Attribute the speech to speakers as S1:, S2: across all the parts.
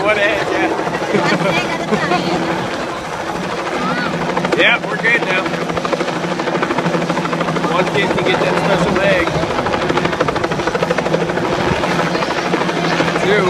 S1: One egg, yeah.
S2: One egg at a time.
S1: Yeah, we're good now. One kid can get that special egg. Two.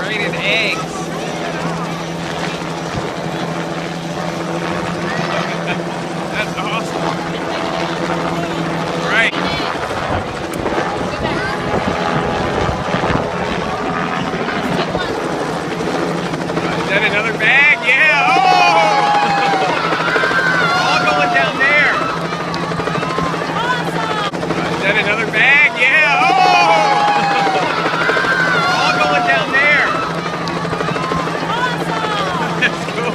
S1: Raining eggs. That's awesome. Right. Is that another bag? Yeah. Oh! All going down there. Is that another bag? Yeah. Oh! All going down there. That's cool.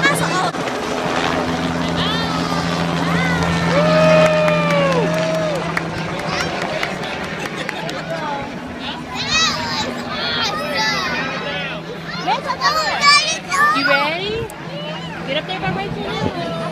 S2: That's all. You ready? Get up there by Rachel.